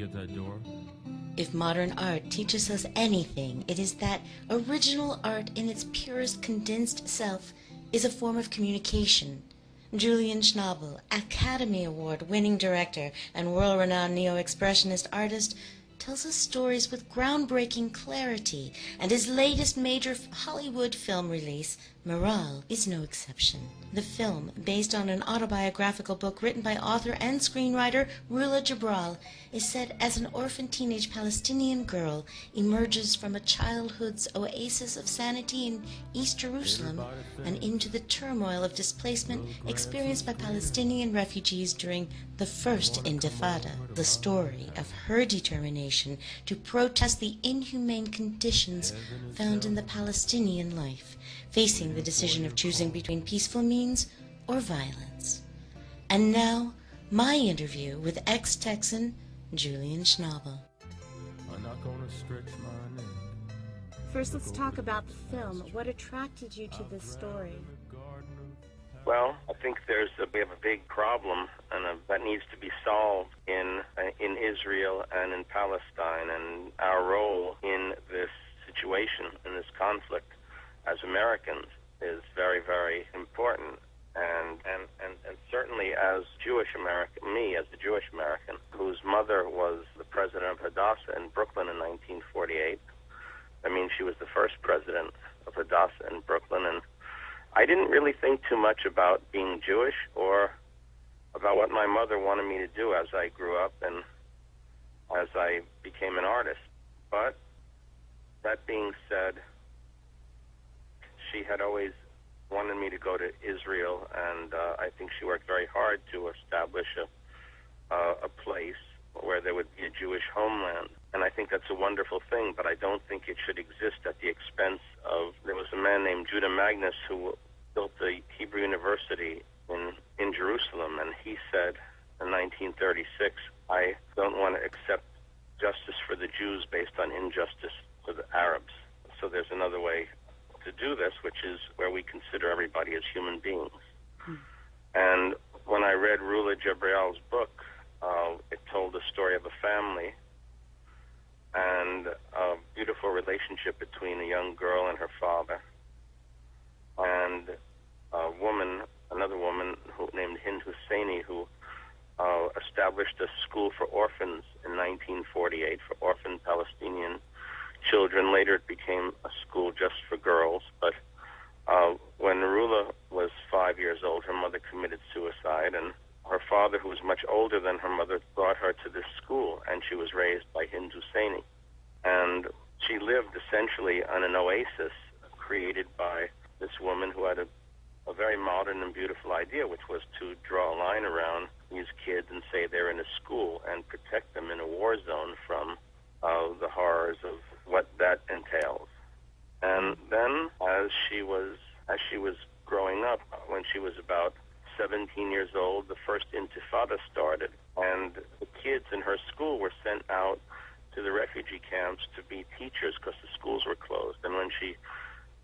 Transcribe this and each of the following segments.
get that door? If modern art teaches us anything, it is that original art in its purest condensed self is a form of communication. Julian Schnabel, Academy Award-winning director and world-renowned neo-expressionist artist, tells us stories with groundbreaking clarity, and his latest major Hollywood film release, Miral, is no exception. The film, based on an autobiographical book written by author and screenwriter Rula Jabral, is set as an orphan teenage Palestinian girl emerges from a childhood's oasis of sanity in East Jerusalem and into the turmoil of displacement experienced by Palestinian refugees during the First Intifada. The story of her determination to protest the inhumane conditions found in the Palestinian life, facing the decision of choosing between peaceful means or violence. And now, my interview with ex-Texan Julian Schnabel. I'm not gonna stretch my neck. First, let's talk about the film. What attracted you to this story? Well, I think we have a big problem, and that needs to be solved in Israel and in Palestine, and our role in this situation, in this conflict, as Americans, is very, very important. And certainly as Jewish American, me as a Jewish American, whose mother was the president of Hadassah in Brooklyn in 1948. I mean, she was the first president of Hadassah in Brooklyn, and I didn't really think too much about being Jewish or about what my mother wanted me to do as I grew up and as I became an artist. But that being said, she had always wanted me to go to Israel, and I think she worked very hard to establish a place where there would be a Jewish homeland. And I think that's a wonderful thing, but I don't think it should exist at the expense of... There was a man named Judah Magnus who built the Hebrew University in Jerusalem, and he said in 1936, I don't want to accept justice for the Jews based on injustice for the Arabs. So there's another way to do this, which is where we consider everybody as human beings. And when I read Rula Jabral's book, it told the story of a family and a beautiful relationship between a young girl and her father, and another woman named Hind Husseini, who established a school for orphans in 1948 for orphan Palestinian children. Later it became a school just for girls, but when Rula was 5 years old, her mother committed suicide, and her father, who was much older than her mother, brought her to this school, and she was raised by Hind Husseini. And she lived essentially on an oasis created by this woman who had a very modern and beautiful idea, which was to draw a line around these kids and say they're in a school and protect them in a war zone from the horrors of what that entails. And then as she was growing up, when she was about 17 years old, the first Intifada started, and the kids in her school were sent out to the refugee camps to be teachers because the schools were closed. And when she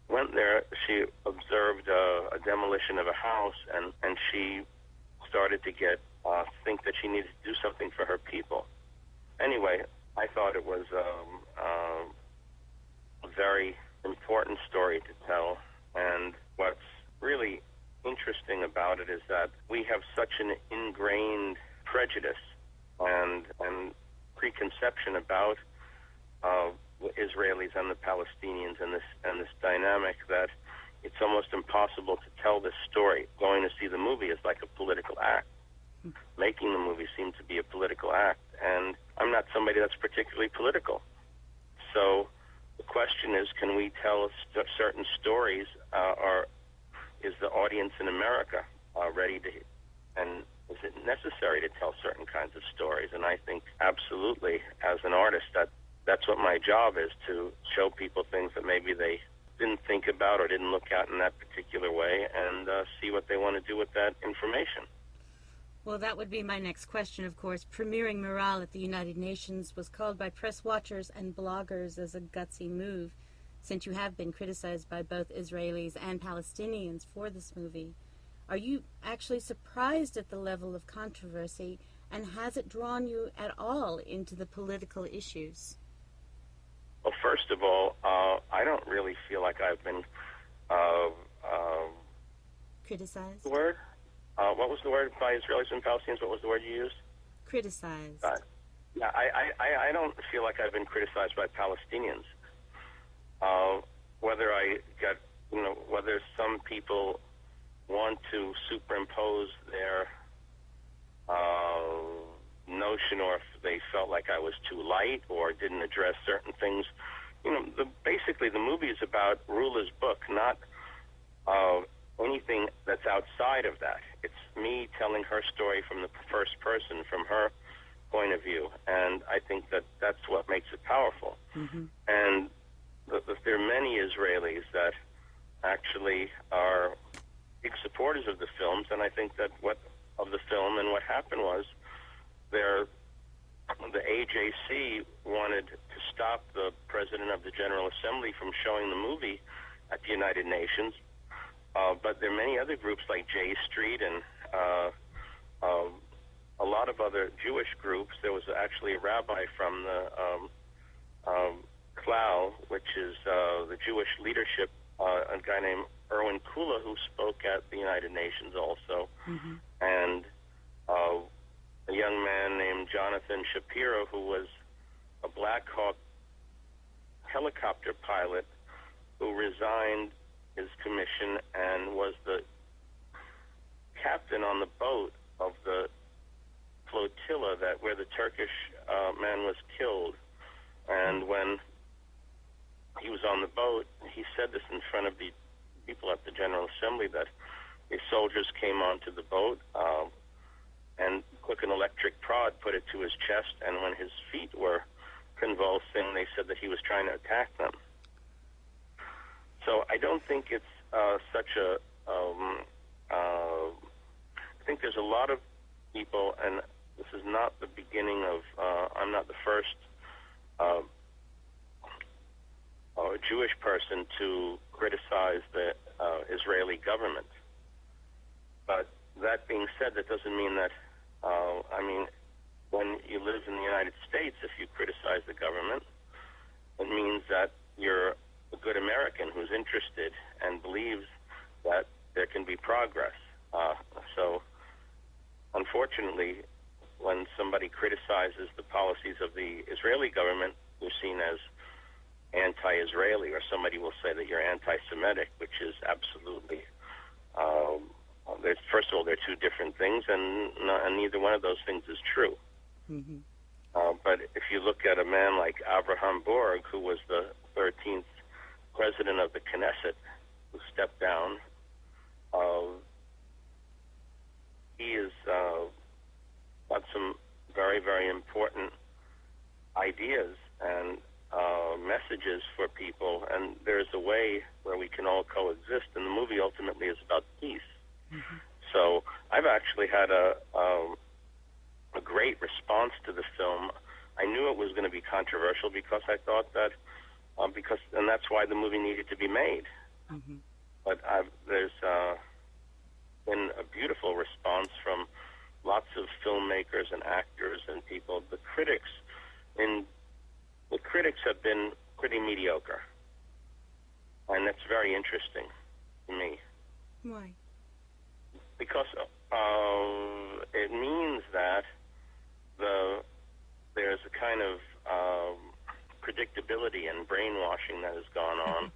went there, she observed a demolition of a house, and she started to think that she needed to do something for her people. Anyway, I thought it was a very important story to tell, and what's really interesting about it is that we have such an ingrained prejudice and preconception about the Israelis and the Palestinians and this dynamic that it's almost impossible to tell this story. Going to see the movie is like a political act. Making the movie seemed to be a political act, and I'm not somebody that's particularly political. So the question is, can we tell certain stories, or is the audience in America ready to, and is it necessary to tell certain kinds of stories? And I think absolutely, as an artist, that's what my job is, to show people things that maybe they didn't think about or didn't look at in that particular way, and see what they want to do with that information. Well, that would be my next question, of course. Premiering Miral at the United Nations was called by press watchers and bloggers as a gutsy move, since you have been criticized by both Israelis and Palestinians for this movie. Are you actually surprised at the level of controversy, And has it drawn you at all into the political issues? Well, first of all, I don't really feel like I've been Criticized? the word? What was the word by Israelis and Palestinians? What was the word you used? Criticized. Yeah, I don't feel like I've been criticized by Palestinians. Whether I get, whether some people want to superimpose their notion, or if they felt like I was too light or didn't address certain things. Basically the movie is about Rula's book, not anything that's outside of that. It's me telling her story from the first person, from her point of view, and I think that that's what makes it powerful. Mm-hmm. And there are many Israelis that actually are big supporters of the films, and I think that of the film, and what happened was the AJC wanted to stop the President of the General Assembly from showing the movie at the United Nations, but there are many other groups like J Street and a lot of other Jewish groups. There was actually a rabbi from the Klal, which is the Jewish leadership, a guy named Erwin Kula, who spoke at the United Nations also, Mm-hmm. and a young man named Jonathan Shapiro, who was a Black Hawk helicopter pilot who resigned his commission and was the captain on the boat of the flotilla where the Turkish man was killed. And when he was on the boat, he said this in front of the people at the General Assembly, that the soldiers came onto the boat and took an electric prod, put it to his chest, and when his feet were convulsing, they said that he was trying to attack them. So I don't think it's such a... I think there's a lot of people, and this is not the beginning of... I'm not the first Jewish person to criticize the Israeli government. But that being said, that doesn't mean that... when you live in the United States, if you criticize the government, it means that you're a good American who's interested and believes that there can be progress. So, unfortunately, when somebody criticizes the policies of the Israeli government, you're seen as anti-Israeli, or somebody will say that you're anti-Semitic, which is absolutely... first of all, they're two different things, and neither one of those things is true. Mm-hmm. But if you look at a man like Abraham Borg, who was the 13th president of the Knesset, who stepped down, he has got some very, very important ideas and messages for people, and there's a way where we can all coexist, and the movie ultimately is about peace. Mm-hmm. So I've actually had a great response to the film. I knew it was going to be controversial because I thought that, and that's why the movie needed to be made. Mm-hmm. But there's been a beautiful response from lots of filmmakers and actors and people. The critics have been pretty mediocre, and that's very interesting to me. Why? Because it means that there's a kind of predictability and brainwashing that has gone on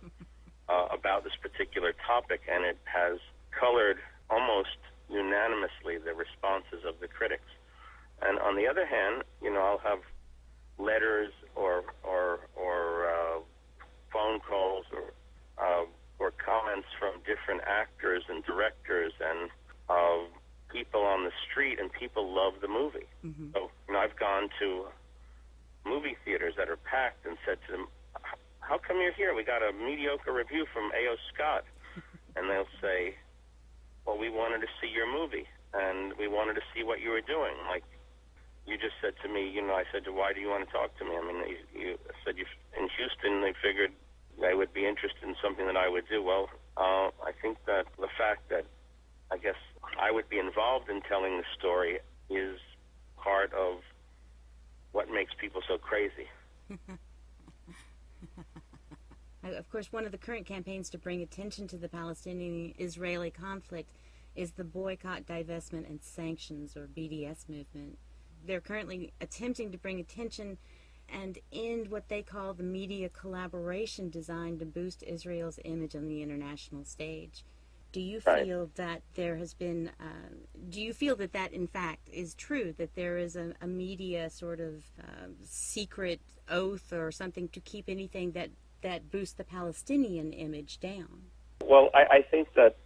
about this particular topic, and it has colored almost unanimously the responses of the critics. And on the other hand, I'll have letters or phone calls or comments from different actors and directors and people on the street, and people love the movie. Mm-hmm. So I've gone to movie theaters that are packed and said to them, "How come you're here? We got a mediocre review from A.O. Scott." And they'll say, "Well, we wanted to see your movie, and we wanted to see what you were doing." Like you just said to me, I said, "Why do you want to talk to me?" I mean, you said in Houston they figured they would be interested in something that I would do. Well, I think that the fact that I guess I would be involved in telling the story is part of what makes people so crazy. Of course, one of the current campaigns to bring attention to the Palestinian-Israeli conflict is the Boycott, Divestment, and Sanctions, or BDS movement. They're currently attempting to bring attention and end what they call the media collaboration designed to boost Israel's image on the international stage. Do you feel that there has been, do you feel that that in fact is true, that there is a media sort of secret oath or something to keep anything that boosts the Palestinian image down? Well, I think that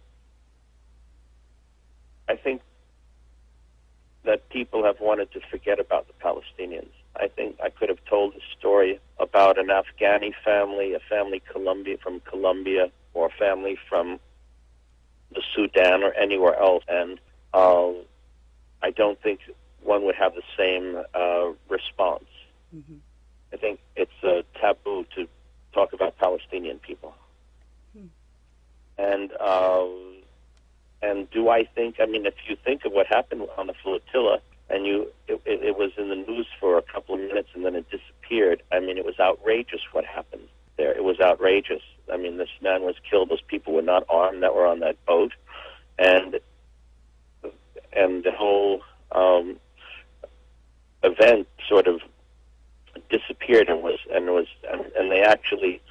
people have wanted to forget about the Palestinians. I think I could have told a story about an Afghani family, a family from Colombia, or a family from the Sudan or anywhere else, and I don't think one would have the same response. Mm-hmm. I think it's a taboo to talk about Palestinian people. And do I think, I mean, if you think of what happened on the flotilla, and it was in the news for a couple of minutes and then it disappeared, I mean, it was outrageous what happened there. It was outrageous. I mean, this man was killed. Those people were not armed that were on that boat. And the whole event sort of disappeared and they actually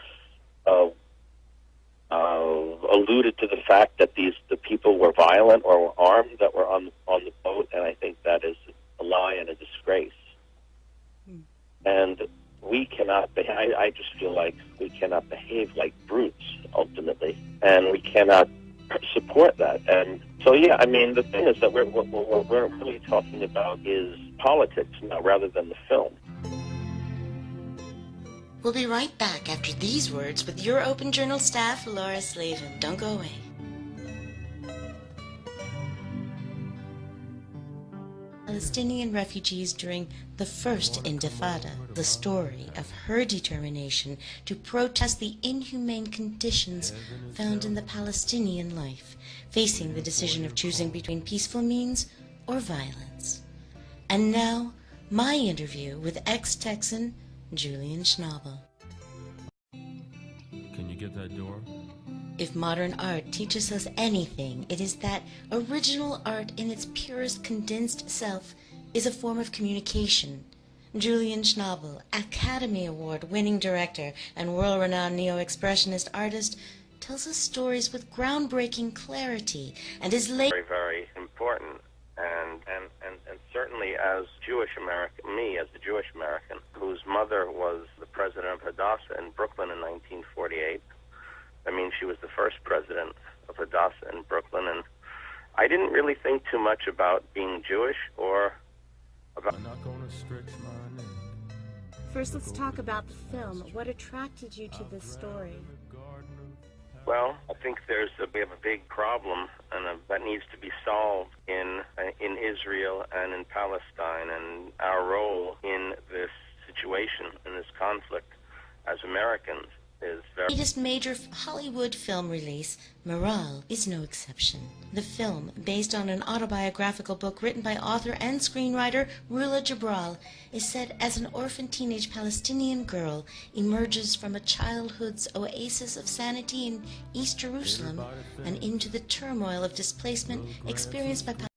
alluded to the fact that the people were violent or were armed that were on the boat, and I think that is a lie and a disgrace. And we cannot I just feel like we cannot behave like brutes ultimately, and we cannot support that. And so, yeah, I mean, the thing is that what we're really talking about is politics now rather than the film. We'll be right back after these words with your Open Journal staff, Laura Slavin. Don't go away. Palestinian refugees during the first Intifada, the story of her determination to protest the inhumane conditions found in the Palestinian life, facing the decision of choosing between peaceful means or violence. And now, my interview with ex-Texan Julian Schnabel. Can you get that door? If modern art teaches us anything, it is that original art in its purest condensed self is a form of communication. Julian Schnabel, Academy Award-winning director and world-renowned neo-expressionist artist, tells us stories with groundbreaking clarity and is very, very important. And certainly as Jewish American, me as a Jewish American, whose mother was the president of Hadassah in Brooklyn in 1948. I mean, she was the first president of Hadassah in Brooklyn, and I didn't really think too much about being Jewish or about... I'm not going to stretch my neck. First, let's talk about the film. What attracted you to this story? Well, I think we have a big problem, and that needs to be solved in Israel and in Palestine, and our role in this situation, in this conflict, as Americans is very... The latest major Hollywood film release, Miral, is no exception. The film, based on an autobiographical book written by author and screenwriter Rula Jabral, is set as an orphan teenage Palestinian girl emerges from a childhood's oasis of sanity in East Jerusalem and into the turmoil of displacement experienced by